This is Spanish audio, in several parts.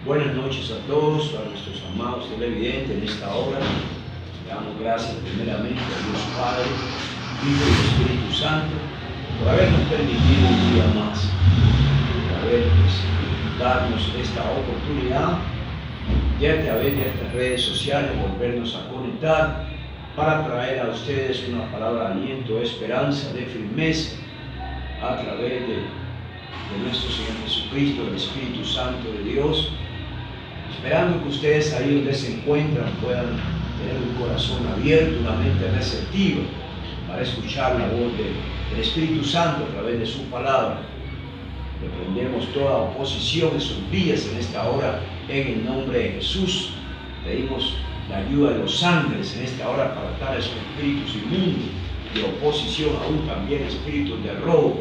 Buenas noches a todos, a nuestros amados televidentes en esta hora. Le damos gracias primeramente a Dios Padre, Hijo y Espíritu Santo por habernos permitido un día más, por haber darnos esta oportunidad de a través de estas redes sociales volvernos a conectar para traer a ustedes una palabra de aliento, de esperanza, de firmeza a través de nuestro Señor Jesucristo, el Espíritu Santo de Dios, esperando que ustedes ahí donde se encuentran puedan tener un corazón abierto, una mente receptiva para escuchar la voz del Espíritu Santo a través de su palabra. Reprendemos toda oposición en sus vidas en esta hora en el nombre de Jesús. Pedimos la ayuda de los ángeles en esta hora para tales espíritus inmundos de oposición, aún también espíritus de robo,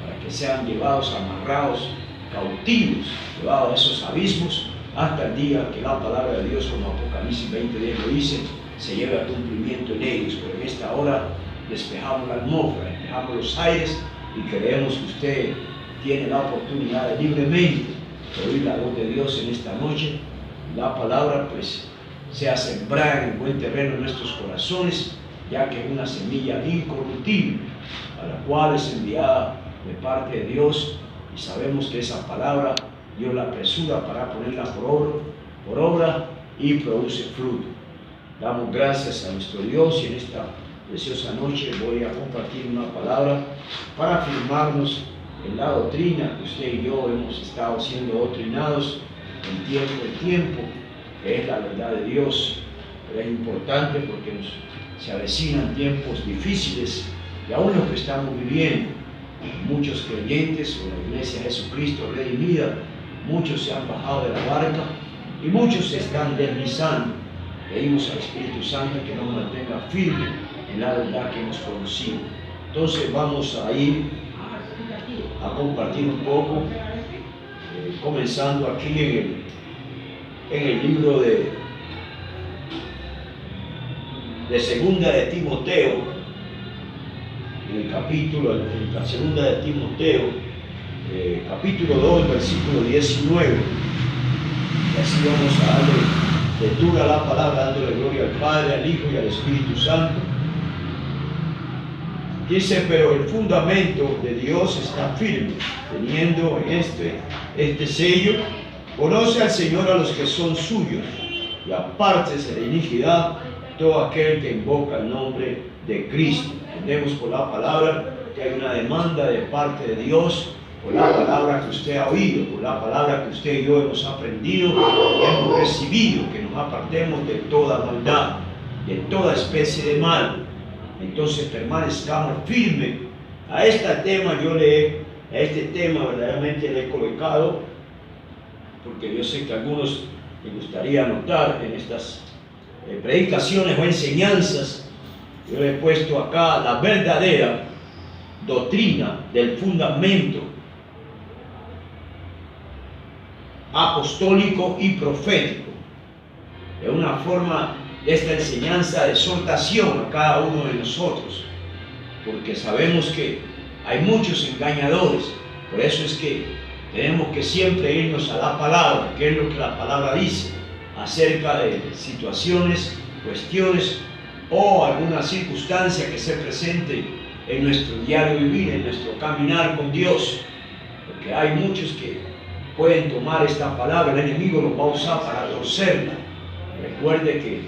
para que sean llevados, amarrados, cautivos, llevados a esos abismos hasta el día que la palabra de Dios, como Apocalipsis 20:10 lo dice, se lleve a cumplimiento en ellos. Pero en esta hora despejamos la atmósfera, despejamos los aires y creemos que usted tiene la oportunidad de libremente oír la voz de Dios en esta noche. La palabra pues sea sembrada en el buen terreno en nuestros corazones, ya que es una semilla incorruptible, a la cual es enviada de parte de Dios, y sabemos que esa palabra Dios la apresura para ponerla por obra y produce fruto. Damos gracias a nuestro Dios, y en esta preciosa noche voy a compartir una palabra para afirmarnos en la doctrina que usted y yo hemos estado siendo doctrinados en tiempo, que es la verdad de Dios. Pero es importante porque se avecinan tiempos difíciles, y aún los que estamos viviendo, muchos creyentes o la Iglesia de Jesucristo redimida, muchos se han bajado de la barca y muchos se están deslizando. Pedimos al Espíritu Santo que nos mantenga firme en la verdad que hemos conocido. Entonces vamos a ir a compartir un poco, comenzando aquí en el libro de Segunda de Timoteo, en el capítulo, en la Segunda de Timoteo, capítulo 2, versículo 19. Y así vamos a darle lectura a la palabra, dándole gloria al Padre, al Hijo y al Espíritu Santo. Dice: pero el fundamento de Dios está firme, teniendo este sello: conoce al Señor a los que son suyos, y apártese de iniquidad todo aquel que invoca el nombre de Cristo. Entendemos por la palabra que hay una demanda de parte de Dios, por la palabra que usted ha oído, por la palabra que usted y yo hemos aprendido y hemos recibido, que nos apartemos de toda maldad, de toda especie de mal. Entonces permanezcamos firmes. A este tema verdaderamente le he colocado, porque yo sé que a algunos les gustaría anotar en estas predicaciones o enseñanzas. Yo le he puesto acá la verdadera doctrina del fundamento apostólico y profético. Es una forma de esta enseñanza de exhortación a cada uno de nosotros, porque sabemos que hay muchos engañadores. Por eso es que tenemos que siempre irnos a la palabra, que es lo que la palabra dice acerca de situaciones, cuestiones o alguna circunstancia que se presente en nuestro diario vivir, en nuestro caminar con Dios. Porque hay muchos que pueden tomar esta palabra, el enemigo lo va a usar para torcerla. Recuerde que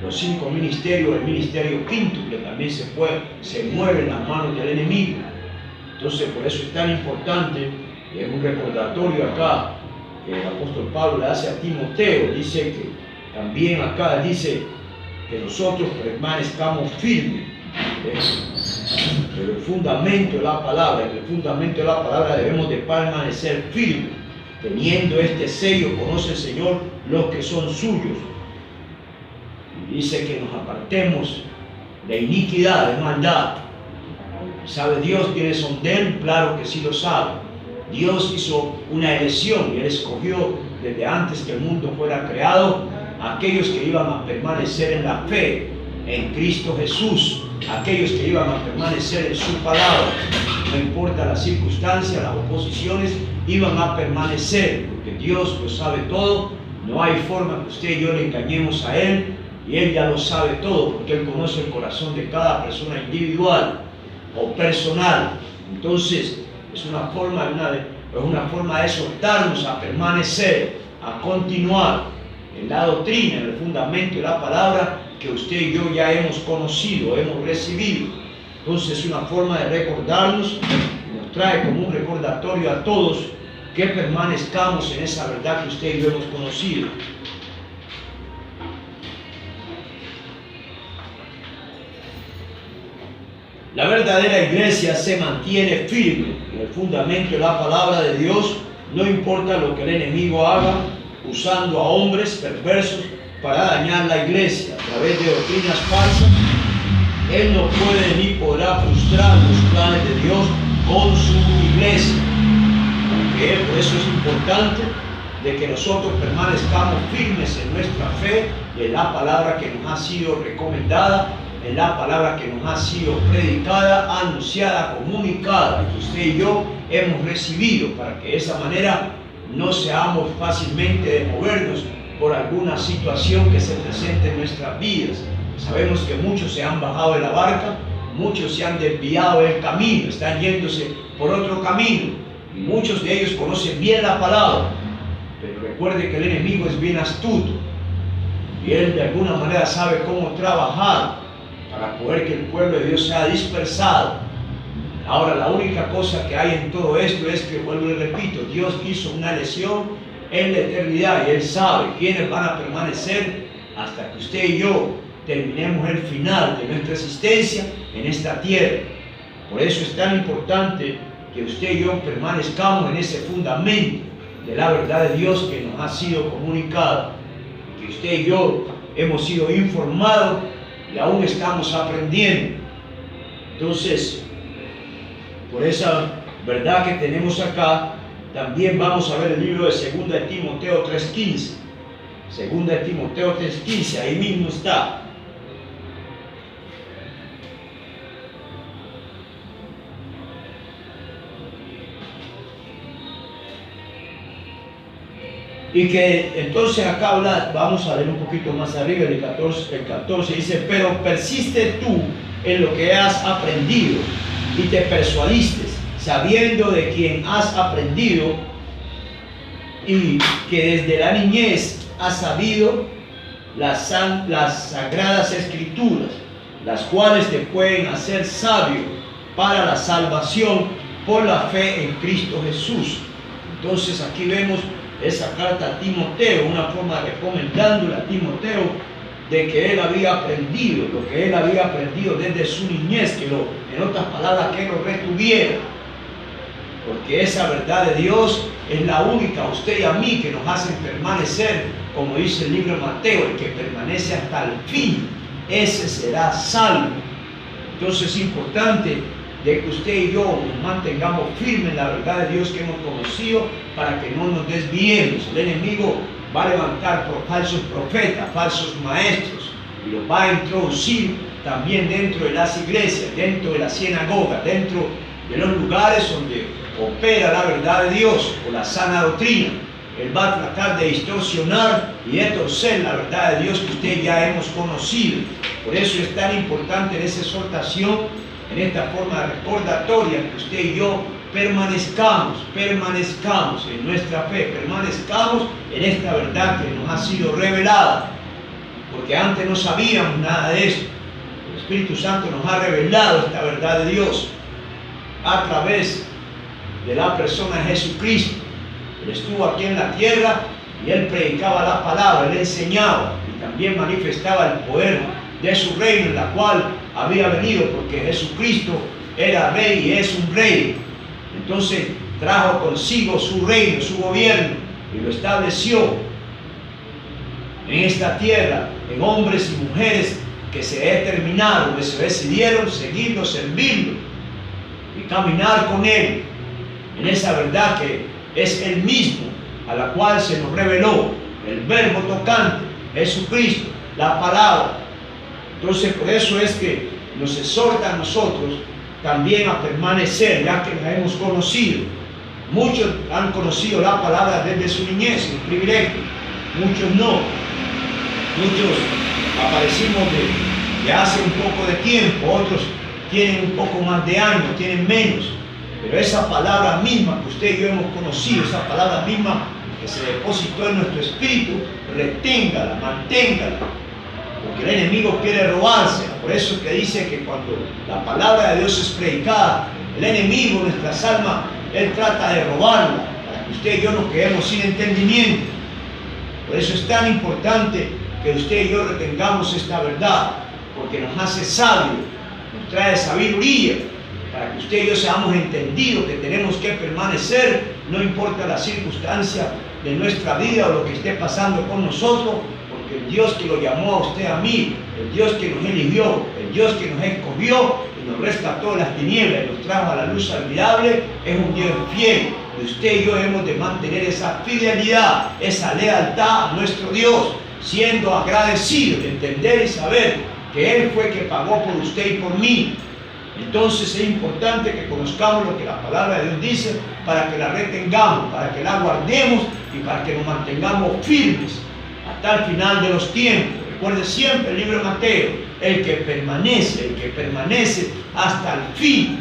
los 5 ministerios, el ministerio quíntuple también se mueve en las manos del enemigo. Entonces por eso es tan importante, y es un recordatorio acá que el apóstol Pablo le hace a Timoteo. Dice que también acá dice que nosotros permanezcamos firmes. Pero el fundamento de la palabra, en el fundamento de la palabra debemos de permanecer firmes, teniendo este sello: conoce el Señor los que son suyos. Y dice que nos apartemos de iniquidad, de maldad. ¿Sabe Dios quiénes son de Él? Claro que sí lo sabe. Dios hizo una elección y Él escogió desde antes que el mundo fuera creado a aquellos que iban a permanecer en la fe en Cristo Jesús, aquellos que iban a permanecer en su palabra. no importa las circunstancias, las oposiciones, iban a permanecer, porque Dios lo sabe todo. No hay forma que usted y yo le engañemos a Él, y Él ya lo sabe todo, porque Él conoce el corazón de cada persona individual o personal. Entonces, es una forma de exhortarnos a permanecer, a continuar en la doctrina, en el fundamento de la palabra que usted y yo ya hemos conocido, hemos recibido. Entonces, es una forma de recordarnos, nos trae como un recordatorio a todos que permanezcamos en esa verdad que usted y yo hemos conocido. La verdadera iglesia se mantiene firme en el fundamento de la palabra de Dios, no importa lo que el enemigo haga, usando a hombres perversos para dañar la iglesia a través de doctrinas falsas. Él no puede ni podrá frustrar los planes de Dios con su iglesia. Por eso es importante de que nosotros permanezcamos firmes en nuestra fe, en la palabra que nos ha sido recomendada, en la palabra que nos ha sido predicada, anunciada, comunicada, que usted y yo hemos recibido, para que de esa manera no seamos fácilmente de movernos por alguna situación que se presente en nuestras vidas. Sabemos que muchos se han bajado de la barca, muchos se han desviado del camino, están yéndose por otro camino, y muchos de ellos conocen bien la palabra, pero recuerde que el enemigo es bien astuto, y él de alguna manera sabe cómo trabajar para poder que el pueblo de Dios sea dispersado. Ahora, la única cosa que hay en todo esto es que, vuelvo y repito, Dios hizo una elección en la eternidad y Él sabe quiénes van a permanecer hasta que usted y yo terminemos el final de nuestra existencia en esta tierra. Por eso es tan importante que usted y yo permanezcamos en ese fundamento de la verdad de Dios que nos ha sido comunicado, que usted y yo hemos sido informados y aún estamos aprendiendo. Entonces, por esa verdad que tenemos acá, también vamos a ver el libro de 2 de Timoteo 3:15. 2 de Timoteo 3:15, ahí mismo está. Y que entonces acá habla, vamos a leer un poquito más arriba, el 14 dice: pero persiste tú en lo que has aprendido y te persuadiste, sabiendo de quien has aprendido y que desde la niñez has sabido las sagradas escrituras, las cuales te pueden hacer sabio para la salvación por la fe en Cristo Jesús. Entonces aquí vemos esa carta a Timoteo, una forma recomendándole a Timoteo de que él había aprendido, lo que él había aprendido desde su niñez, que en otras palabras, que lo retuviera, porque esa verdad de Dios es la única a usted y a mí que nos hace permanecer, como dice el libro de Mateo: el que permanece hasta el fin, ese será salvo. Entonces es importante de que usted y yo nos mantengamos firmes en la verdad de Dios que hemos conocido, para que no nos desviemos. El enemigo va a levantar falsos profetas, falsos maestros, y los va a introducir también dentro de las iglesias, dentro de la sinagoga, dentro de los lugares donde opera la verdad de Dios o la sana doctrina. Él va a tratar de distorsionar y de torcer la verdad de Dios que usted ya hemos conocido. Por eso es tan importante en esa exhortación, en esta forma recordatoria, que usted y yo permanezcamos en nuestra fe, permanezcamos en esta verdad que nos ha sido revelada, porque antes no sabíamos nada de esto. El Espíritu Santo nos ha revelado esta verdad de Dios a través de la persona de Jesucristo. Él estuvo aquí en la tierra y Él predicaba la palabra, Él enseñaba y también manifestaba el poder de su reino, en la cual había venido, porque Jesucristo era rey y es un rey. Entonces trajo consigo su reino, su gobierno, y lo estableció en esta tierra, en hombres y mujeres que se determinaron, que se decidieron seguirlo, servirlo y caminar con Él en esa verdad que es Él mismo, a la cual se nos reveló el verbo tocante, Jesucristo, la palabra. Entonces, por eso es que nos exhorta a nosotros también a permanecer, ya que la hemos conocido. Muchos han conocido la palabra desde su niñez, un privilegio. Muchos no. Muchos aparecimos de hace un poco de tiempo, otros tienen un poco más de años, tienen menos. Pero esa palabra misma que usted y yo hemos conocido, esa palabra misma que se depositó en nuestro espíritu, reténgala, manténgala. Porque el enemigo quiere robársela. Por eso es que dice que cuando la palabra de Dios es predicada, el enemigo, nuestras almas, él trata de robarla, para que usted y yo nos quedemos sin entendimiento. Por eso es tan importante que usted y yo retengamos esta verdad, porque nos hace sabios, nos trae sabiduría, para que usted y yo seamos entendidos que tenemos que permanecer, no importa la circunstancia de nuestra vida o lo que esté pasando con nosotros, porque el Dios que lo llamó a usted, a mí, el Dios que nos eligió, el Dios que nos escogió y nos rescató de las tinieblas y nos trajo a la luz admirable, es un Dios fiel. Y usted y yo hemos de mantener esa fidelidad, esa lealtad a nuestro Dios, siendo agradecidos, de entender y saber que Él fue que pagó por usted y por mí. Entonces es importante que conozcamos lo que la palabra de Dios dice para que la retengamos, para que la guardemos y para que nos mantengamos firmes hasta el final de los tiempos. Recuerde siempre el libro de Mateo, el que permanece hasta el fin.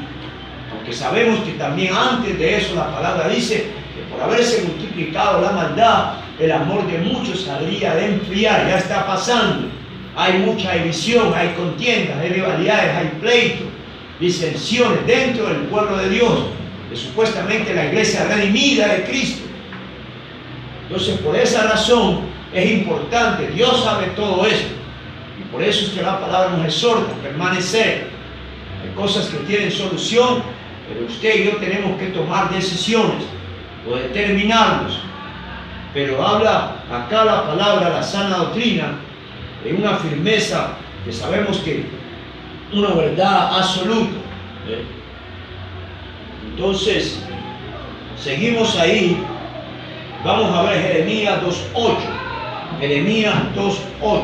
Porque sabemos que también antes de eso la palabra dice que por haberse multiplicado la maldad, el amor de muchos habría de enfriar. Ya está pasando. Hay mucha división, hay contiendas, hay rivalidades, hay pleitos, disensiones dentro del pueblo de Dios, de supuestamente la iglesia redimida de Cristo. Entonces, por esa razón es importante, Dios sabe todo esto, y por eso es que la palabra nos exhorta a permanecer. Hay cosas que tienen solución, pero usted y yo tenemos que tomar decisiones o determinarnos. Pero habla acá la palabra, la sana doctrina, de una firmeza que sabemos que una verdad absoluta. Entonces, seguimos ahí. Vamos a ver Jeremías 2:8. Jeremías 2:8.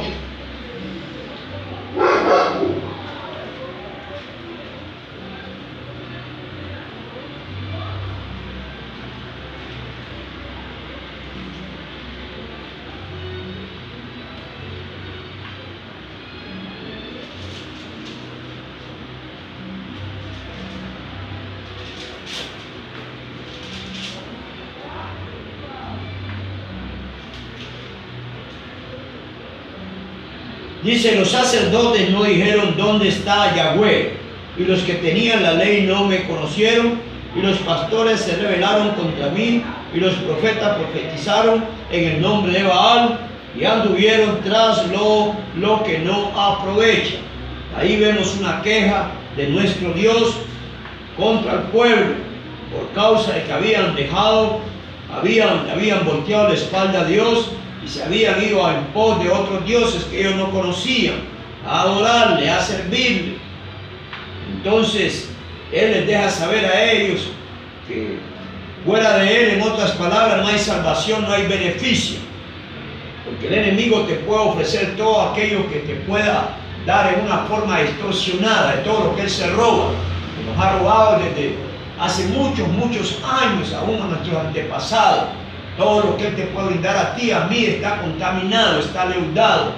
Dice, los sacerdotes no dijeron dónde está Yahweh, y los que tenían la ley no me conocieron, y los pastores se rebelaron contra mí, y los profetas profetizaron en el nombre de Baal, y anduvieron tras lo que no aprovecha. Ahí vemos una queja de nuestro Dios contra el pueblo, por causa de que habían volteado la espalda a Dios, y se habían ido en pos de otros dioses que ellos no conocían, a adorarle, a servirle. Entonces, Él les deja saber a ellos que fuera de Él, en otras palabras, no hay salvación, no hay beneficio. Porque el enemigo te puede ofrecer todo aquello que te pueda dar en una forma distorsionada de todo lo que Él se roba. Que nos ha robado desde hace muchos años, aún a nuestros antepasados. Todo lo que Él te puede brindar a ti, a mí, está contaminado, está leudado.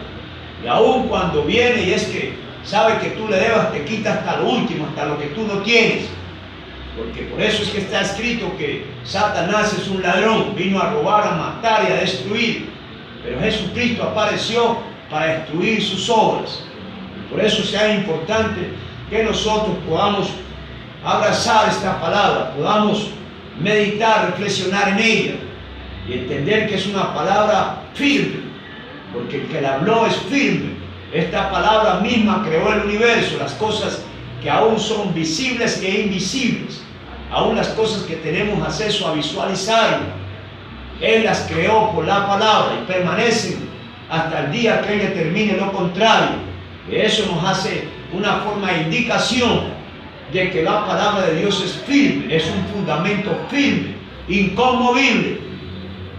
Y aún cuando viene y es que sabe que tú le debas, te quita hasta lo último, hasta lo que tú no tienes. Porque por eso es que está escrito que Satanás es un ladrón, vino a robar, a matar y a destruir. Pero Jesucristo apareció para destruir sus obras. Y por eso sea importante que nosotros podamos abrazar esta palabra, podamos meditar, reflexionar en ella. Y entender que es una palabra firme, porque el que la habló es firme. Esta palabra misma creó el universo, las cosas que aún son visibles e invisibles, aún las cosas que tenemos acceso a visualizar. Él las creó por la palabra y permanecen hasta el día que Él determine lo contrario. Y eso nos hace una forma de indicación de que la palabra de Dios es firme, es un fundamento firme, inconmovible.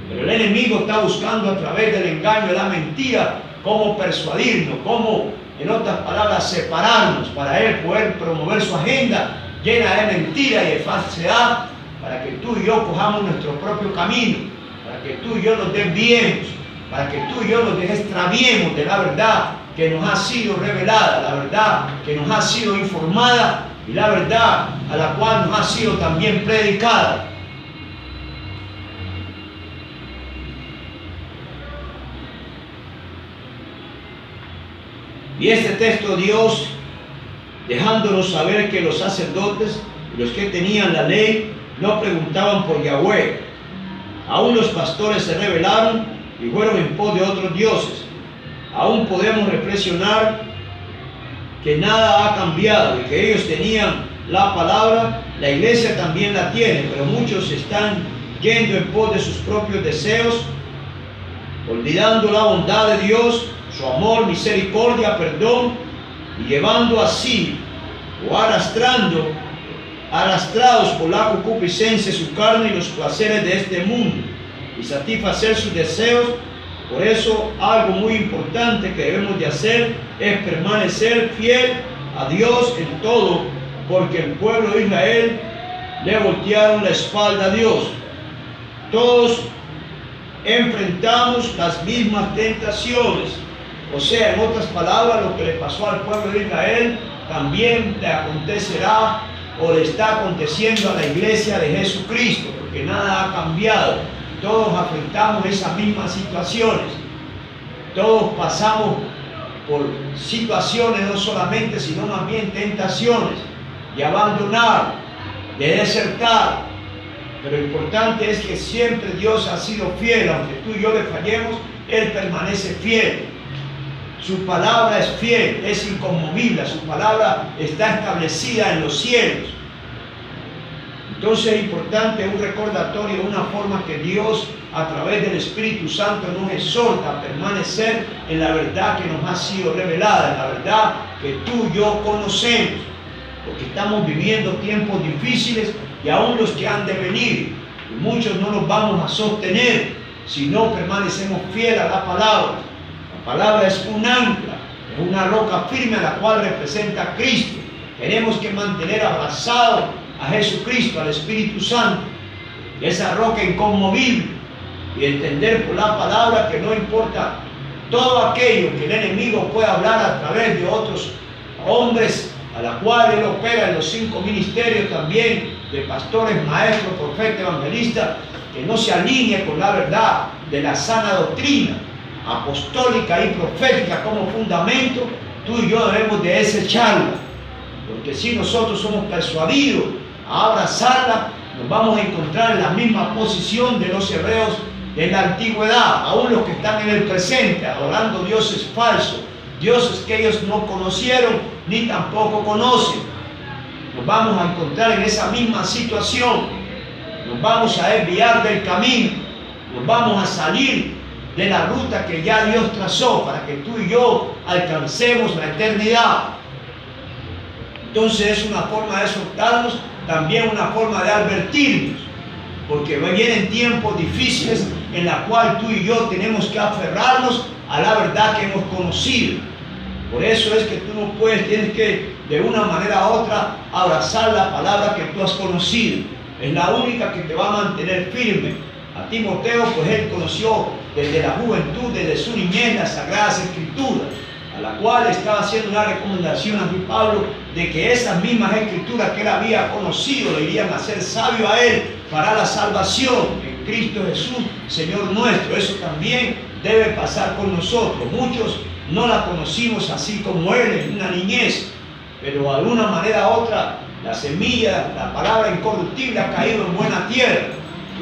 Pero el enemigo está buscando a través del engaño y la mentira cómo persuadirnos, cómo, en otras palabras, separarnos para él poder promover su agenda llena de mentira y de falsedad, para que tú y yo cojamos nuestro propio camino, para que tú y yo nos desviemos, para que tú y yo nos extraviemos de la verdad que nos ha sido revelada, la verdad que nos ha sido informada y la verdad a la cual nos ha sido también predicada. Y este texto Dios, dejándonos saber que los sacerdotes y los que tenían la ley no preguntaban por Yahweh. Aún los pastores se rebelaron y fueron en pos de otros dioses. Aún podemos reflexionar que nada ha cambiado y que ellos tenían la palabra, la iglesia también la tiene, pero muchos están yendo en pos de sus propios deseos, olvidando la bondad de Dios, su amor, misericordia, perdón, y llevando así o arrastrados por la concupiscencia de su carne y los placeres de este mundo, y satisfacer sus deseos. Por eso algo muy importante que debemos de hacer es permanecer fiel a Dios en todo, porque el pueblo de Israel le voltearon la espalda a Dios. Todos enfrentamos las mismas tentaciones. O sea, en otras palabras, lo que le pasó al pueblo de Israel también le acontecerá o le está aconteciendo a la iglesia de Jesucristo, porque nada ha cambiado. Todos afrontamos esas mismas situaciones. Todos pasamos por situaciones no solamente, sino más bien tentaciones de abandonar, de desertar. Pero lo importante es que siempre Dios ha sido fiel. Aunque tú y yo le fallemos, Él permanece fiel. Su palabra es fiel, es inconmovible, su palabra está establecida en los cielos. Entonces es importante un recordatorio, una forma que Dios a través del Espíritu Santo nos exhorta a permanecer en la verdad que nos ha sido revelada, en la verdad que tú y yo conocemos, porque estamos viviendo tiempos difíciles y aún los que han de venir, y muchos no nos vamos a sostener si no permanecemos fieles a la palabra. La palabra es un ancla, es una roca firme a la cual representa a Cristo. Tenemos que mantener abrazado a Jesucristo, al Espíritu Santo, esa roca inconmovible, y entender por la palabra que no importa todo aquello que el enemigo pueda hablar a través de otros hombres, a la cual él opera en los 5 ministerios también, de pastores, maestros, profetas, evangelistas, que no se alinee con la verdad de la sana doctrina apostólica y profética como fundamento. Tú y yo debemos de desecharla, porque si nosotros somos persuadidos a abrazarla, nos vamos a encontrar en la misma posición de los hebreos de la antigüedad, aún los que están en el presente, adorando dioses falsos, dioses que ellos no conocieron ni tampoco conocen. Nos vamos a encontrar en esa misma situación, nos vamos a desviar del camino, nos vamos a salir de la ruta que ya Dios trazó para que tú y yo alcancemos la eternidad. Entonces es una forma de exhortarnos, también una forma de advertirnos, porque vienen tiempos difíciles en la cual tú y yo tenemos que aferrarnos a la verdad que hemos conocido. Por eso es que tú no puedes, tienes que de una manera u otra abrazar la palabra que tú has conocido. Es la única que te va a mantener firme. A Timoteo, pues él conoció desde la juventud, desde su niñez, las Sagradas Escrituras, a la cual estaba haciendo una recomendación a mi Pablo de que esas mismas escrituras que él había conocido le irían a hacer sabio a él para la salvación en Cristo Jesús, Señor nuestro. Eso también debe pasar con nosotros. Muchos no la conocimos así como él en una niñez, pero de alguna manera u otra la semilla, la palabra incorruptible ha caído en buena tierra.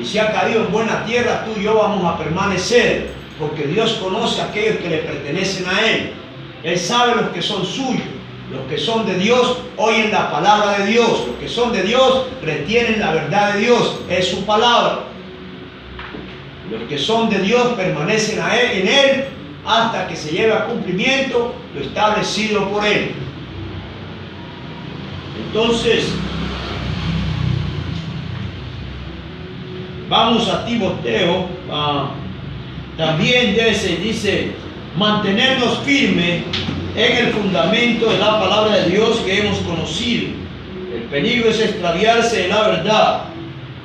Y si ha caído en buena tierra, tú y yo vamos a permanecer, porque Dios conoce a aquellos que le pertenecen a Él. Él sabe los que son suyos. Los que son de Dios oyen la palabra de Dios. Los que son de Dios retienen la verdad de Dios. Es su palabra. Los que son de Dios permanecen en Él hasta que se lleve a cumplimiento lo establecido por Él. Entonces, vamos a Timoteo, también dice, mantenernos firmes en el fundamento de la palabra de Dios que hemos conocido, El peligro es extraviarse de la verdad.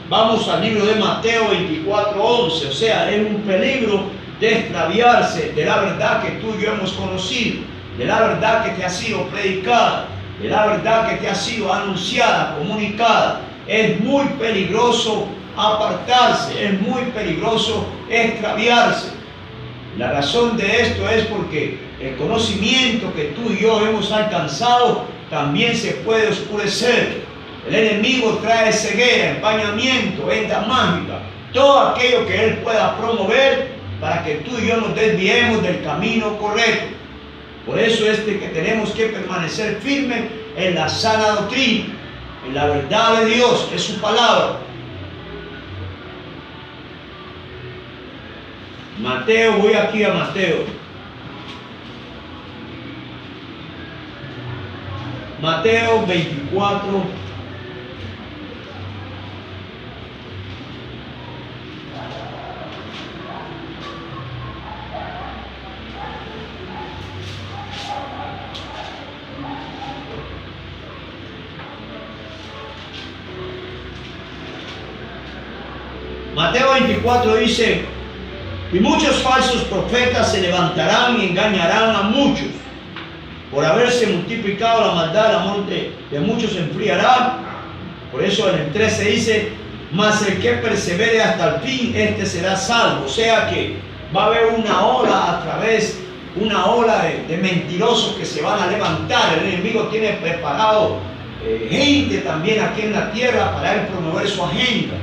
Vamos al libro de Mateo 24:11. O sea, es un peligro de extraviarse de la verdad que tú y yo hemos conocido, de la verdad que te ha sido predicada, de la verdad que te ha sido anunciada, comunicada. Es muy peligroso apartarse, es muy peligroso extraviarse. La razón de esto es porque el conocimiento que tú y yo hemos alcanzado también se puede oscurecer. El enemigo trae ceguera, empañamiento, venda mágica, todo aquello que él pueda promover para que tú y yo nos desviemos del camino correcto. Por eso es que tenemos que permanecer firmes en la sana doctrina, en la verdad de Dios, es su palabra. Mateo, voy aquí a Mateo. Mateo 24. Mateo 24 dice: y muchos falsos profetas se levantarán y engañarán a muchos. Por haberse multiplicado la maldad, el amor de muchos se enfriará. Por eso en el 13 dice: mas el que persevere hasta el fin, este será salvo. O sea que va a haber una ola de mentirosos que se van a levantar. El enemigo tiene preparado gente también aquí en la tierra para él promover su agenda.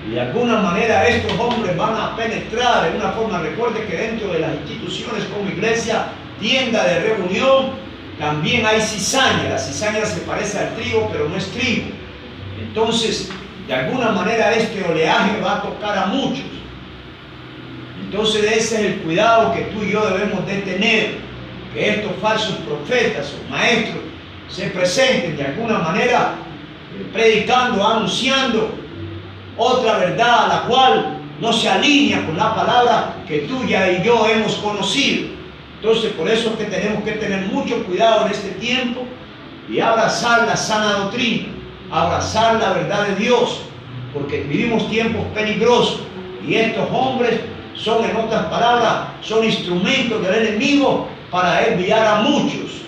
Y de alguna manera estos hombres van a penetrar en una forma. Recuerde que dentro de las instituciones como iglesia, tienda de reunión, también hay cizaña. La cizaña se parece al trigo, pero no es trigo. Entonces, de alguna manera este oleaje va a tocar a muchos. Entonces ese es el cuidado que tú y yo debemos de tener, que estos falsos profetas o maestros se presenten de alguna manera predicando, anunciando otra verdad a la cual no se alinea con la palabra que tú y yo hemos conocido. Entonces por eso es que tenemos que tener mucho cuidado en este tiempo y abrazar la sana doctrina, abrazar la verdad de Dios, porque vivimos tiempos peligrosos y estos hombres son, en otras palabras, son instrumentos del enemigo para desviar a muchos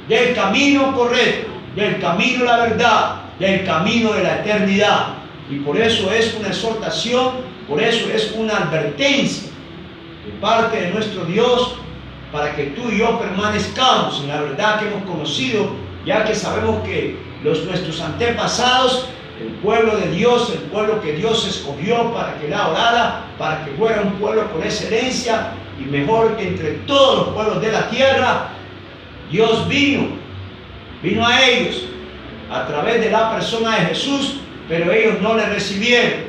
del camino correcto, del camino de la verdad, del camino de la eternidad. Y por eso es una exhortación, por eso es una advertencia de parte de nuestro Dios para que tú y yo permanezcamos en la verdad que hemos conocido, ya que sabemos que nuestros antepasados, el pueblo de Dios, el pueblo que Dios escogió para que la orara, para que fuera un pueblo con excelencia y mejor que entre todos los pueblos de la tierra, Dios vino a ellos a través de la persona de Jesús, pero ellos no le recibieron.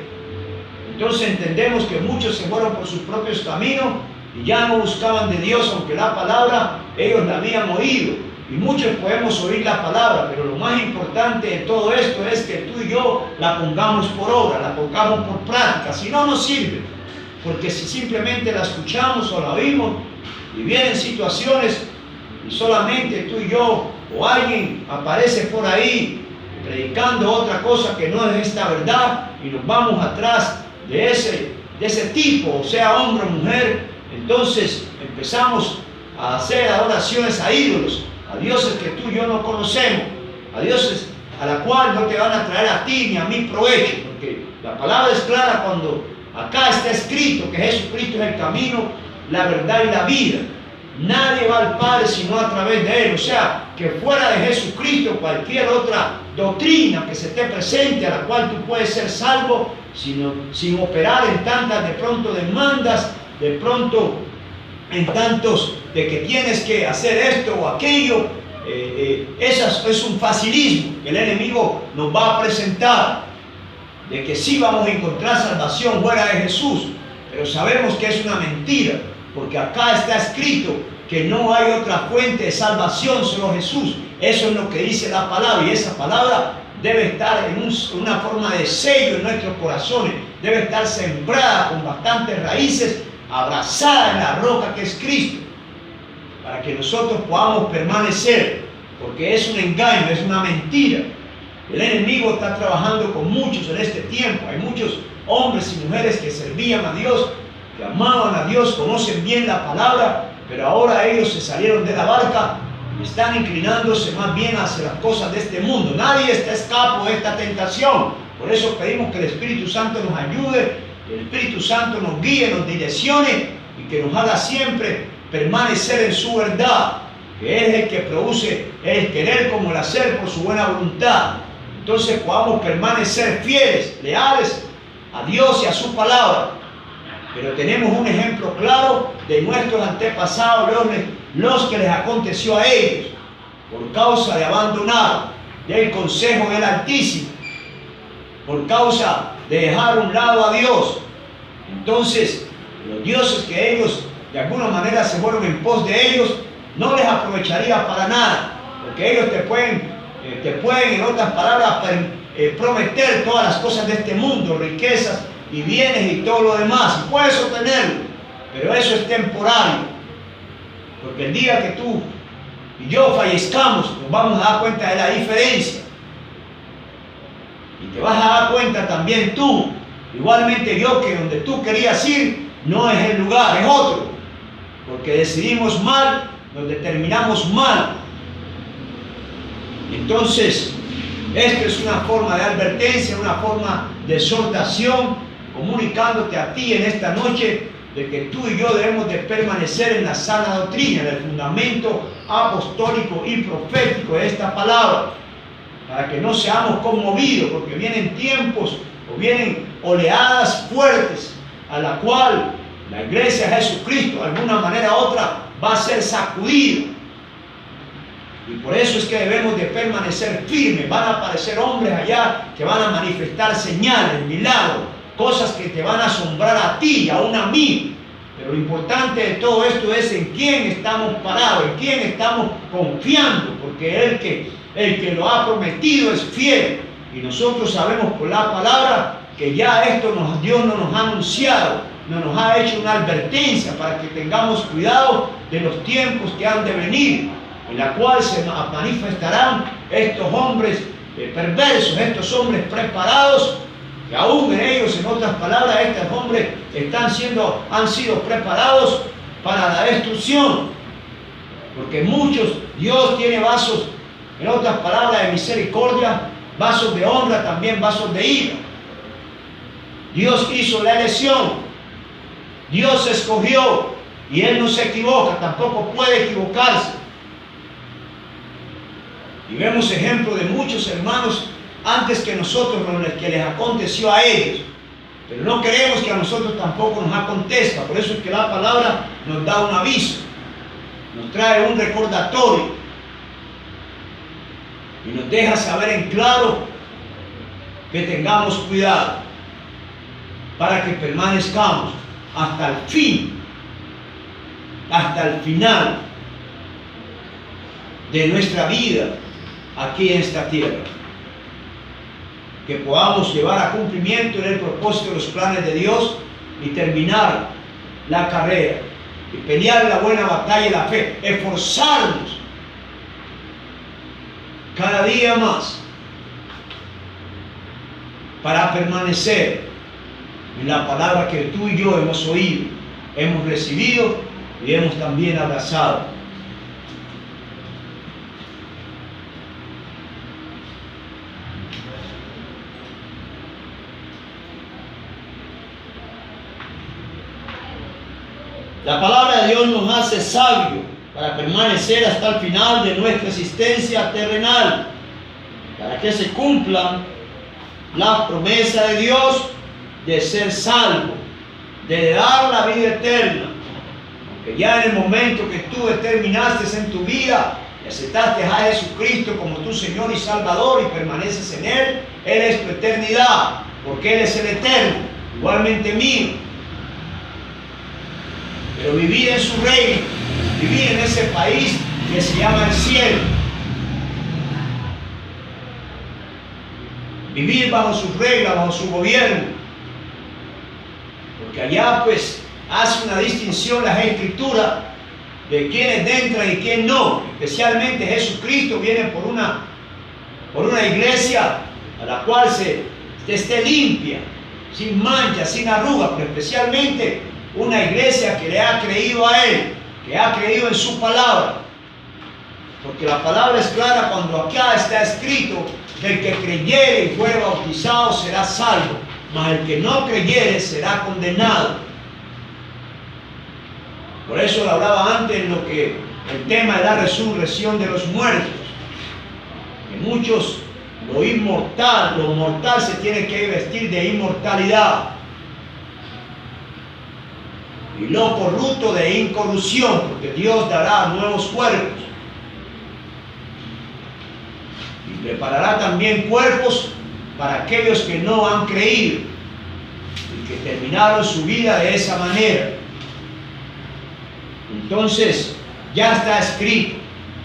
Entonces entendemos que muchos se fueron por sus propios caminos y ya no buscaban de Dios, aunque la palabra ellos la habían oído. Y muchos podemos oír la palabra, pero lo más importante de todo esto es que tú y yo la pongamos por obra, la pongamos por práctica. Si no, no sirve. Porque si simplemente la escuchamos o la oímos y vienen situaciones y solamente tú y yo o alguien aparece por ahí predicando otra cosa que no es esta verdad y nos vamos atrás de ese tipo, o sea hombre o mujer, entonces empezamos a hacer adoraciones a ídolos, a dioses que tú y yo no conocemos, a dioses a la cual no te van a traer a ti ni a mí provecho, porque la palabra es clara cuando acá está escrito que Jesucristo es el camino, la verdad y la vida. Nadie va al Padre sino a través de Él. O sea, que fuera de Jesucristo, cualquier otra doctrina que se te presente a la cual tú puedes ser salvo, sin operar en tantas de pronto demandas, de pronto en tantos de que tienes que hacer esto o aquello, eso es un facilismo que el enemigo nos va a presentar, de que sí vamos a encontrar salvación fuera de Jesús, pero sabemos que es una mentira. Porque acá está escrito que no hay otra fuente de salvación sino Jesús. Eso es lo que dice la palabra y esa palabra debe estar en una forma de sello en nuestros corazones. Debe estar sembrada con bastantes raíces, abrazada en la roca que es Cristo, para que nosotros podamos permanecer. Porque es un engaño, es una mentira. El enemigo está trabajando con muchos en este tiempo. Hay muchos hombres y mujeres que servían a Dios, que amaban a Dios, conocen bien la palabra, pero ahora ellos se salieron de la barca y están inclinándose más bien hacia las cosas de este mundo. Nadie está escapo de esta tentación. Por eso pedimos que el Espíritu Santo nos ayude, que el Espíritu Santo nos guíe, nos direccione y que nos haga siempre permanecer en su verdad, que Él es el que produce el querer como el hacer por su buena voluntad. Entonces podamos permanecer fieles, leales a Dios y a su palabra. Pero tenemos un ejemplo claro de nuestros antepasados, los que les aconteció a ellos por causa de abandonar el consejo del Altísimo, por causa de dejar a un lado a Dios. Entonces los dioses que ellos de alguna manera se fueron en pos de ellos, no les aprovecharía para nada, porque ellos te pueden en otras palabras prometer todas las cosas de este mundo, riquezas y bienes y todo lo demás, y puedes obtenerlo, pero eso es temporal, porque el día que tú y yo fallezcamos nos vamos a dar cuenta de la diferencia, y te vas a dar cuenta también tú, igualmente yo, que donde tú querías ir no es el lugar, es otro, porque decidimos mal, donde terminamos mal. Entonces esto es una forma de advertencia, una forma de exhortación, comunicándote a ti en esta noche de que tú y yo debemos de permanecer en la sana doctrina, en el fundamento apostólico y profético de esta palabra, para que no seamos conmovidos, porque vienen tiempos o vienen oleadas fuertes a la cual la iglesia de Jesucristo de alguna manera u otra va a ser sacudida. Y por eso es que debemos de permanecer firmes. Van a aparecer hombres allá que van a manifestar señales, milagros, cosas que te van a asombrar a ti y aún a mí. Pero lo importante de todo esto es en quién estamos parados, en quién estamos confiando, porque el que lo ha prometido es fiel. Y nosotros sabemos por la palabra que ya esto Dios no nos ha anunciado, no nos ha hecho una advertencia para que tengamos cuidado de los tiempos que han de venir, en la cual se manifestarán estos hombres perversos, estos hombres preparados, que aún en ellos, en otras palabras, estos hombres han sido preparados para la destrucción, porque muchos, Dios tiene vasos, en otras palabras, de misericordia, vasos de honra, también vasos de ira. Dios hizo la elección, Dios escogió, y Él no se equivoca, tampoco puede equivocarse. Y vemos ejemplo de muchos hermanos antes que nosotros, que les aconteció a ellos. Pero no queremos que a nosotros tampoco nos acontezca. Por eso es que la palabra nos da un aviso, nos trae un recordatorio y nos deja saber en claro que tengamos cuidado para que permanezcamos hasta el fin, hasta el final de nuestra vida aquí en esta tierra, que podamos llevar a cumplimiento en el propósito de los planes de Dios y terminar la carrera y pelear la buena batalla de la fe, esforzarnos cada día más para permanecer en la palabra que tú y yo hemos oído, hemos recibido y hemos también abrazado. La palabra de Dios nos hace sabios para permanecer hasta el final de nuestra existencia terrenal, para que se cumplan la promesa de Dios de ser salvo, de dar la vida eterna. Porque ya en el momento que tú determinaste en tu vida y aceptaste a Jesucristo como tu Señor y Salvador y permaneces en Él, Él es tu eternidad, porque Él es el eterno, igualmente mío. Pero vivir en su reino, vivir en ese país que se llama el cielo, vivir bajo sus reglas, bajo su gobierno, porque allá pues hace una distinción las escrituras de quienes entran y quién no. Especialmente Jesucristo viene por una por una iglesia a la cual se esté limpia, sin mancha, sin arruga, pero especialmente una iglesia que le ha creído a Él, que ha creído en su palabra. Porque la palabra es clara cuando acá está escrito que el que creyere y fuere bautizado será salvo, mas el que no creyere será condenado. Por eso le hablaba antes en lo que el tema de la resurrección de los muertos. Que muchos, lo mortal se tiene que vestir de inmortalidad. Y lo corrupto de incorrupción, porque Dios dará nuevos cuerpos. Y preparará también cuerpos para aquellos que no han creído y que terminaron su vida de esa manera. Entonces, ya está escrito,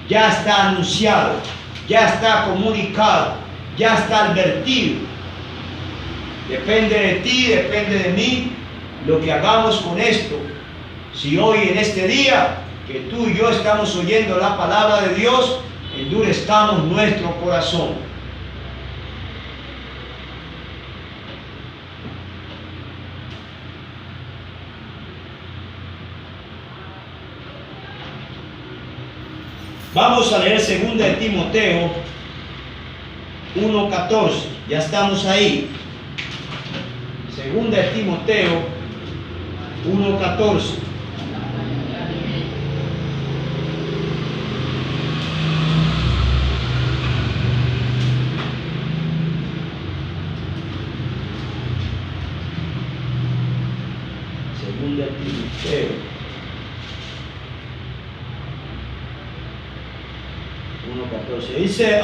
ya está anunciado, ya está comunicado, ya está advertido. Depende de ti, depende de mí, lo que hagamos con esto. Si hoy en este día que tú y yo estamos oyendo la palabra de Dios, endurezcamos nuestro corazón. Vamos a leer 2 de Timoteo 1:14. Ya estamos ahí. 2 de Timoteo 1:14. Segunda de Timoteo 1:14. Dice,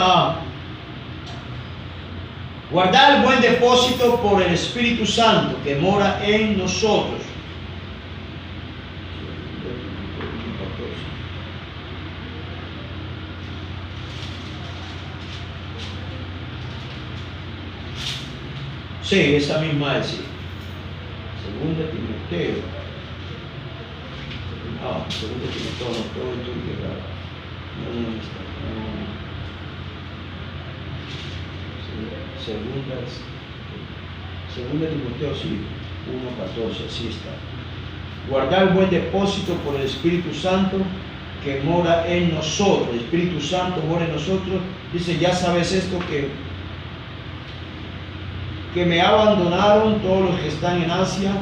guardad el buen depósito por el Espíritu Santo que mora en nosotros. Sí, esa misma es. Segunda de Timoteo. Segunda de Timoteo, no, todo esto es verdad. Segunda de Timoteo, sí, 1:14, así está. Guardar el buen depósito por el Espíritu Santo que mora en nosotros. El Espíritu Santo mora en nosotros. Dice, ya sabes esto, que me abandonaron todos los que están en Asia,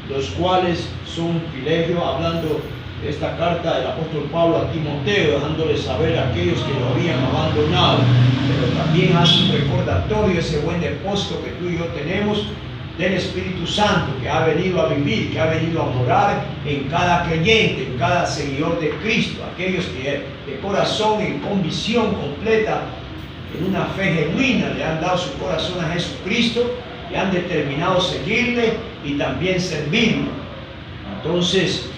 los cuales son Filegio, hablando de esta carta del apóstol Pablo a Timoteo, dejándole saber a aquellos que lo habían abandonado, pero también hace un recordatorio de ese buen depósito que tú y yo tenemos del Espíritu Santo, que ha venido a vivir, que ha venido a morar en cada creyente, en cada seguidor de Cristo, aquellos que de corazón y con visión completa, en una fe genuina, le han dado su corazón a Jesucristo y han determinado seguirle y también servirlo. Entonces,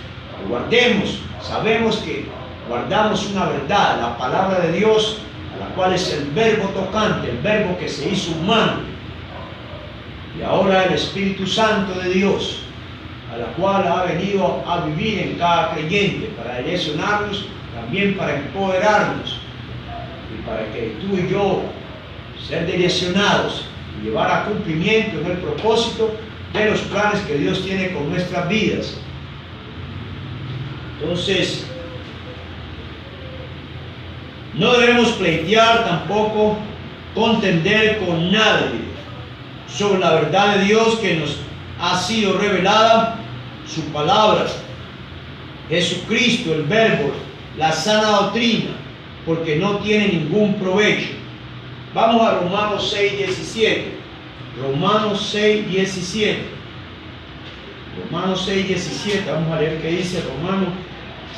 guardemos, sabemos que guardamos una verdad, la palabra de Dios, a la cual es el verbo tocante, el verbo que se hizo humano. Y ahora el Espíritu Santo de Dios, a la cual ha venido a vivir en cada creyente, para direccionarnos, también para empoderarnos, y para que tú y yo ser direccionados y llevar a cumplimiento en el propósito de los planes que Dios tiene con nuestras vidas. Entonces, no debemos pleitear, tampoco contender con nadie sobre la verdad de Dios que nos ha sido revelada, su palabra, Jesucristo, el verbo, la sana doctrina, porque no tiene ningún provecho. Vamos a Romanos 6:17. Romanos 6:17. Romanos 6:17. Vamos a leer qué dice Romanos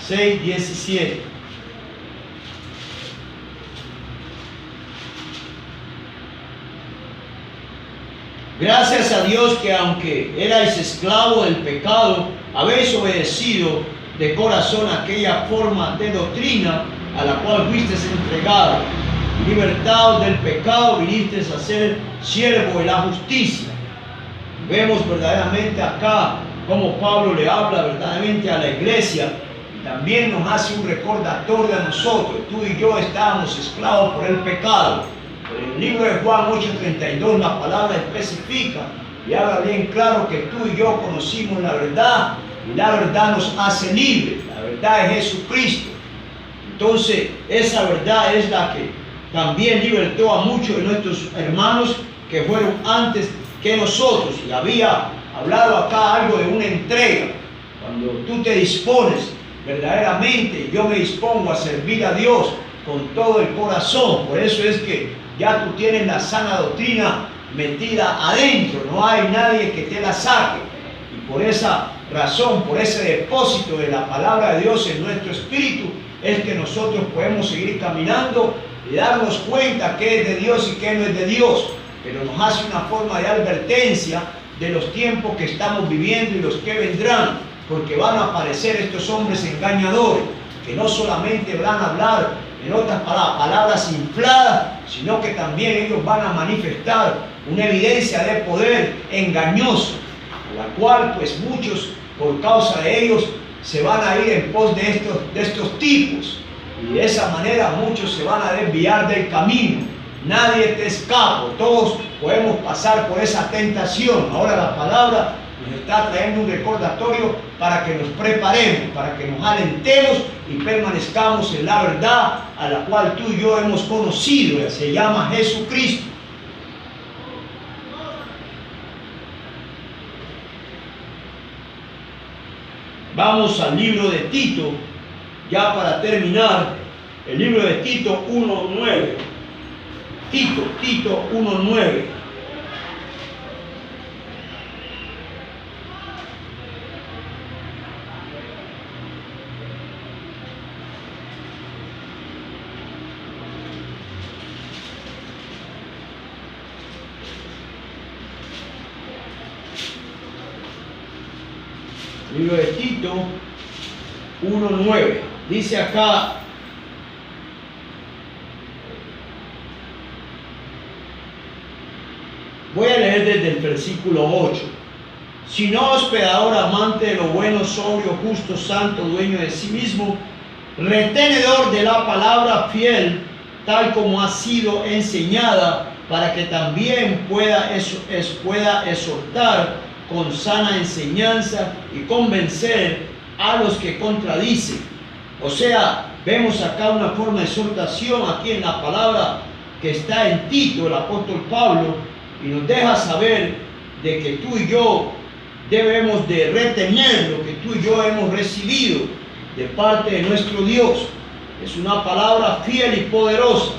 6:17. Gracias a Dios que aunque erais esclavos del pecado, habéis obedecido de corazón aquella forma de doctrina a la cual fuisteis entregados. Libertados del pecado, vinisteis a ser siervos de la justicia. Vemos verdaderamente acá como Pablo le habla verdaderamente a la iglesia y también nos hace un recordatorio a nosotros. Tú y yo estábamos esclavos por el pecado, En el libro de Juan 8:32 la palabra especifica y habla bien claro que tú y yo conocimos la verdad y la verdad nos hace libres. La verdad es Jesucristo. Entonces esa verdad es la que también libertó a muchos de nuestros hermanos que fueron antes que nosotros. Y había hablado acá algo de una entrega. Cuando tú te dispones verdaderamente, yo me dispongo a servir a Dios con todo el corazón. Por eso es que ya tú tienes la sana doctrina metida adentro, no hay nadie que te la saque. Y por esa razón, por ese depósito de la palabra de Dios en nuestro espíritu, es que nosotros podemos seguir caminando y darnos cuenta que es de Dios y que no es de Dios. Pero nos hace una forma de advertencia de los tiempos que estamos viviendo y los que vendrán, porque van a aparecer estos hombres engañadores, que no solamente van a hablar en otras palabras infladas, sino que también ellos van a manifestar una evidencia de poder engañoso, la cual pues muchos por causa de ellos se van a ir en pos de estos tipos, y de esa manera muchos se van a desviar del camino. Nadie te escapa, todos podemos pasar por esa tentación. Ahora la palabra nos está trayendo un recordatorio para que nos preparemos, para que nos alentemos y permanezcamos en la verdad a la cual tú y yo hemos conocido, se llama Jesucristo. Vamos al libro de Tito, ya para terminar, el libro de Tito 1:9. Tito 1:9. Libro de Tito 1:9. Dice acá: voy a leer desde el versículo 8. Sino hospedador, amante de lo bueno, sobrio, justo, santo, dueño de sí mismo, retenedor de la palabra, fiel, tal como ha sido enseñada, para que también pueda exhortar con sana enseñanza y convencer a los que contradicen. O sea, vemos acá una forma de exhortación aquí en la palabra que está en Tito, el apóstol Pablo, y nos deja saber de que tú y yo debemos de retener lo que tú y yo hemos recibido de parte de nuestro Dios. Es una palabra fiel y poderosa,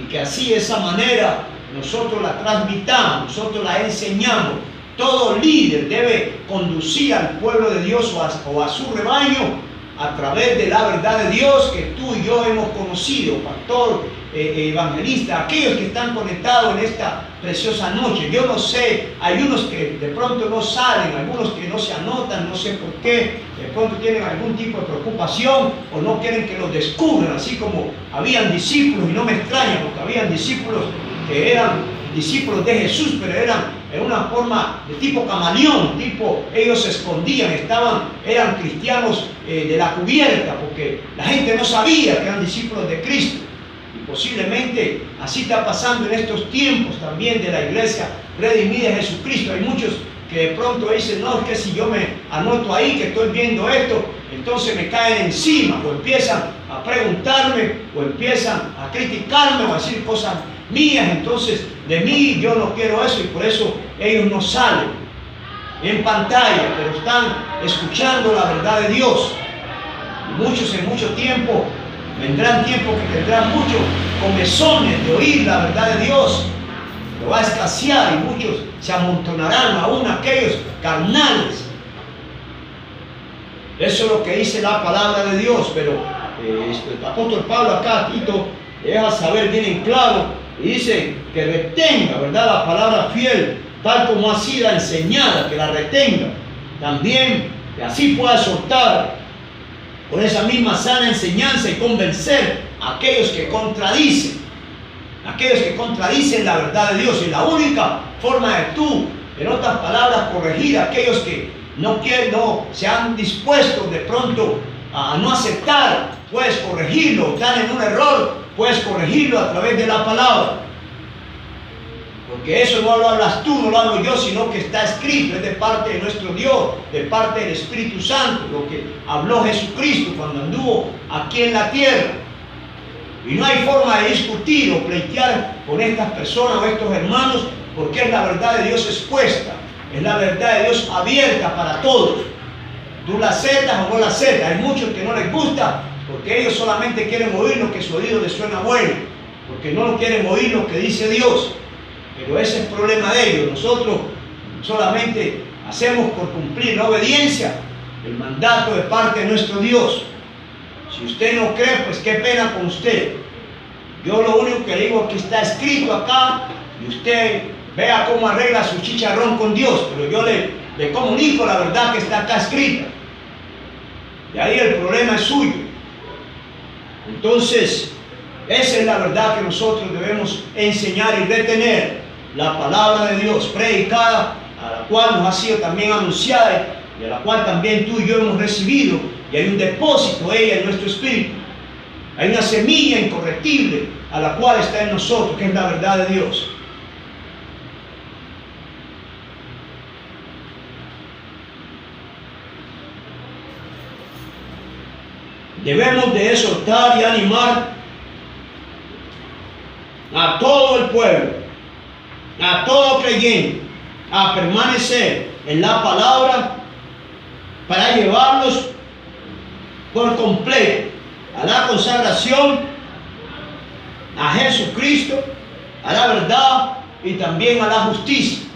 y que así de esa manera nosotros la transmitamos, nosotros la enseñamos. Todo líder debe conducir al pueblo de Dios o a su rebaño a través de la verdad de Dios que tú y yo hemos conocido. Pastor, evangelista, aquellos que están conectados en esta preciosa noche. Yo no sé, hay unos que de pronto no salen, algunos que no se anotan, no sé por qué, de pronto tienen algún tipo de preocupación o no quieren que los descubran, así como habían discípulos, y no me extraña porque habían discípulos que eran discípulos de Jesús, pero eran en una forma de tipo camaleón, ellos se escondían, eran cristianos de la cubierta, porque la gente no sabía que eran discípulos de Cristo. Y posiblemente así está pasando en estos tiempos también de la iglesia redimida de Jesucristo. Hay muchos que de pronto dicen: no, es que si yo me anoto ahí que estoy viendo esto, entonces me caen encima, o empiezan a preguntarme, o empiezan a criticarme, o a decir cosas mías. Entonces de mí yo no quiero eso, y por eso ellos no salen en pantalla, pero están escuchando la verdad de Dios. Y muchos en mucho tiempo vendrán tiempos que tendrán muchos comezones de oír la verdad de Dios, lo va a escasear, y muchos se amontonarán, aún aquellos carnales. Eso es lo que dice la palabra de Dios. Pero el apóstol Pablo acá a Tito le deja saber bien en claro, y dice que retenga, ¿verdad?, la palabra fiel, tal como ha sido enseñada, que la retenga. También que así pueda exhortar con esa misma sana enseñanza y convencer a aquellos que contradicen la verdad de Dios. Y la única forma de tú, en otras palabras, corregir a aquellos que no se han dispuesto de pronto a no aceptar, puedes corregirlo. Están en un error, puedes corregirlo a través de la palabra. Porque eso no lo hablas tú, no lo hablo yo, sino que está escrito, es de parte de nuestro Dios, de parte del Espíritu Santo, lo que habló Jesucristo cuando anduvo aquí en la tierra. Y no hay forma de discutir o pleitear con estas personas o estos hermanos, porque es la verdad de Dios expuesta, es la verdad de Dios abierta para todos. Tú la aceptas o no la aceptas. Hay muchos que no les gusta porque ellos solamente quieren oír lo que su oído les suena bueno, porque no quieren oír lo que dice Dios. Pero ese es el problema de ellos. Nosotros solamente hacemos por cumplir la obediencia el mandato de parte de nuestro Dios. Si usted no cree, pues qué pena con usted. Yo lo único que le digo es que está escrito acá y usted vea cómo arregla su chicharrón con Dios, pero yo le comunico la verdad que está acá escrita. Y ahí el problema es suyo. Entonces, esa es la verdad que nosotros debemos enseñar y retener. La palabra de Dios predicada, a la cual nos ha sido también anunciada y a la cual también tú y yo hemos recibido, y hay un depósito de ella en nuestro espíritu. Hay una semilla incorrectible a la cual está en nosotros, que es la verdad de Dios. Debemos de exhortar y animar a todo el pueblo, a todo creyente, a permanecer en la palabra para llevarlos por completo a la consagración, a Jesucristo, a la verdad y también a la justicia.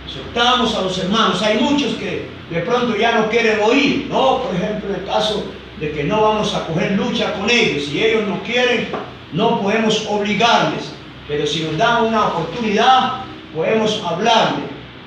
Exhortamos a los hermanos. Hay muchos que de pronto ya no quieren oír, ¿no? Por ejemplo, en el caso de que no vamos a coger lucha con ellos. Si ellos no quieren, no podemos obligarles. Pero si nos dan una oportunidad, podemos hablarle.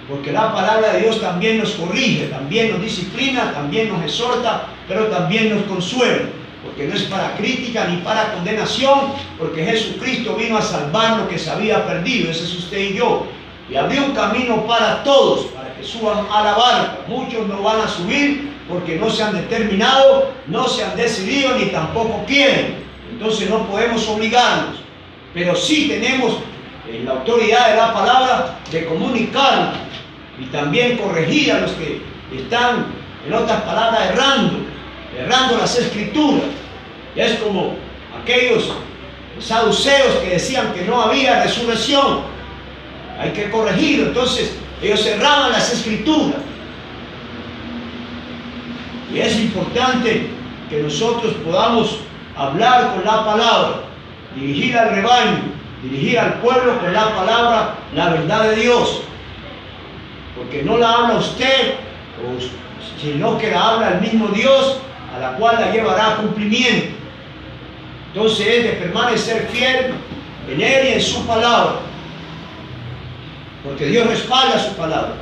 Porque la palabra de Dios también nos corrige, también nos disciplina, también nos exhorta, pero también nos consuela. Porque no es para crítica ni para condenación, porque Jesucristo vino a salvar lo que se había perdido. Ese es usted y yo. Y abrió un camino para todos, para que suban a la barca. Muchos no van a subir porque no se han determinado, no se han decidido ni tampoco quieren. Entonces no podemos obligarlos. Pero sí tenemos la autoridad de la palabra de comunicar y también corregir a los que están, en otras palabras, errando las escrituras. Y es como aquellos saduceos que decían que no había resurrección. Hay que corregirlo. Entonces ellos cerraban las escrituras. Y es importante que nosotros podamos hablar con la palabra, dirigir al rebaño, dirigir al pueblo con la palabra, la verdad de Dios. Porque no la habla usted, sino que la habla el mismo Dios, a la cual la llevará a cumplimiento. Entonces es de permanecer fiel en Él y en su palabra. Porque Dios respalda su palabra.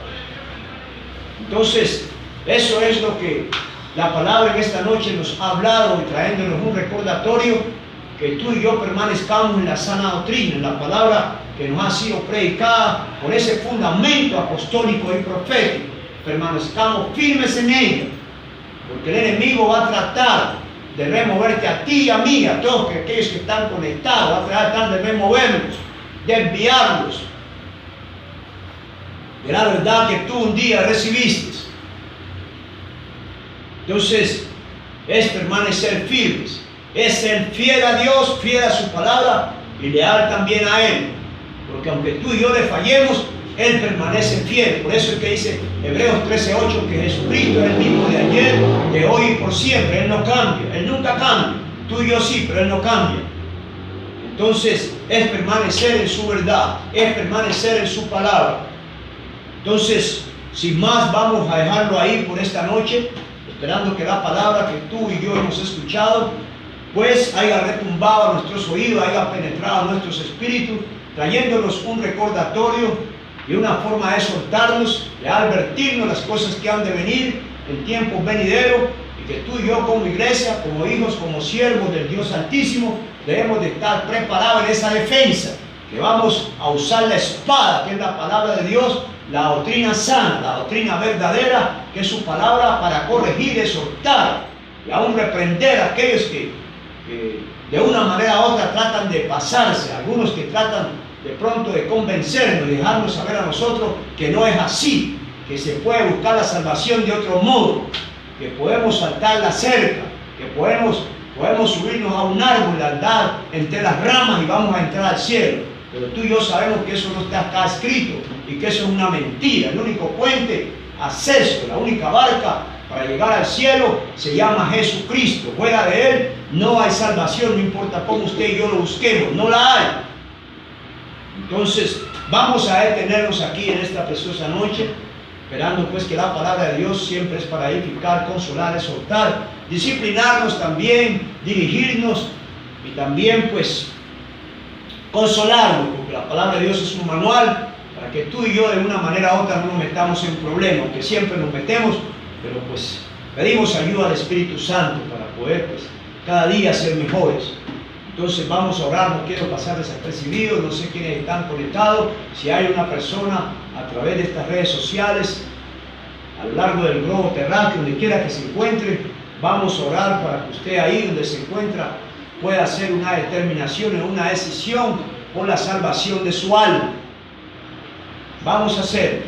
Entonces, eso es lo que la palabra en esta noche nos ha hablado, y trayéndonos un recordatorio, que tú y yo permanezcamos en la sana doctrina, en la palabra que nos ha sido predicada, con ese fundamento apostólico y profético. Permanezcamos firmes en ella, porque el enemigo va a tratar de removerte a ti y a mí, a todos aquellos que están conectados, va a tratar de removernos, de enviarlos de la verdad que tú un día recibiste. Entonces, es permanecer firmes, es ser fiel a Dios, fiel a su palabra y leal también a Él. Porque aunque tú y yo le fallemos, Él permanece fiel. Por eso es que dice Hebreos 13:8 que Jesucristo es el mismo de ayer, de hoy y por siempre. Él no cambia, Él nunca cambia. Tú y yo sí, pero Él no cambia. Entonces, es permanecer en su verdad, es permanecer en su palabra. Entonces, sin más, vamos a dejarlo ahí por esta noche, esperando que la palabra que tú y yo hemos escuchado, pues haya retumbado a nuestros oídos, haya penetrado a nuestros espíritus, trayéndonos un recordatorio y una forma de exhortarnos, de advertirnos las cosas que han de venir en tiempos venideros, y que tú y yo como iglesia, como hijos, como siervos del Dios Altísimo, debemos de estar preparados en esa defensa, que vamos a usar la espada, que es la palabra de Dios, la doctrina sana, la doctrina verdadera, que es su palabra, para corregir, exhortar y aún reprender a aquellos que de una manera u otra tratan de pasarse, algunos que tratan de pronto de convencernos y dejarnos saber a nosotros que no es así, que se puede buscar la salvación de otro modo, que podemos saltar la cerca, que podemos subirnos a un árbol, andar entre las ramas y vamos a entrar al cielo. Pero tú y yo sabemos que eso no está acá escrito y que eso es una mentira. El único puente, acceso, la única barca para llegar al cielo se llama Jesucristo. Fuera de Él no hay salvación, no importa cómo usted y yo lo busquemos, no la hay. Entonces vamos a detenernos aquí en esta preciosa noche, esperando pues que la palabra de Dios siempre es para edificar, consolar, exhortar, disciplinarnos también, dirigirnos y también pues consolarnos, porque la palabra de Dios es un manual para que tú y yo de una manera u otra no nos metamos en problemas, que siempre nos metemos, pero pues pedimos ayuda al Espíritu Santo para poder pues cada día ser mejores. Entonces vamos a orar, no quiero pasar desapercibido, no sé quiénes están conectados, si hay una persona a través de estas redes sociales, a lo largo del globo terráqueo, donde quiera que se encuentre, vamos a orar para que usted ahí donde se encuentra pueda hacer una determinación, una decisión por la salvación de su alma. Vamos a hacerlo.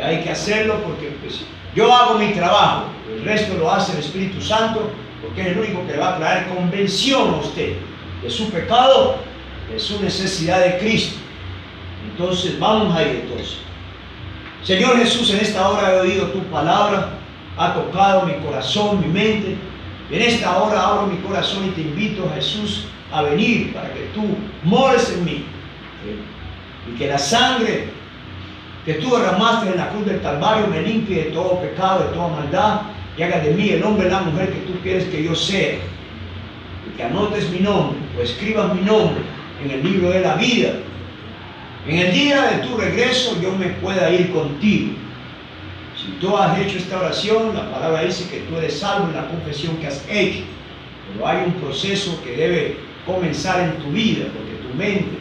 Hay que hacerlo porque pues, yo hago mi trabajo, el resto lo hace el Espíritu Santo, porque es el único que le va a traer convención a usted de su pecado, de su necesidad de Cristo. Entonces vamos a ir entonces. Señor Jesús, en esta hora he oído tu palabra, ha tocado mi corazón, mi mente. Y en esta hora abro mi corazón y te invito, Jesús, a venir para que tú mores en mí. Y que la sangre que tú derramaste en la cruz del Calvario me limpie de todo pecado, de toda maldad, y haga de mí el hombre y la mujer que tú quieres que yo sea. Y que anotes mi nombre, o escribas mi nombre en el libro de la vida. En el día de tu regreso yo me pueda ir contigo. Si tú has hecho esta oración, la palabra dice que tú eres salvo en la confesión que has hecho. Pero hay un proceso que debe comenzar en tu vida, porque tu mente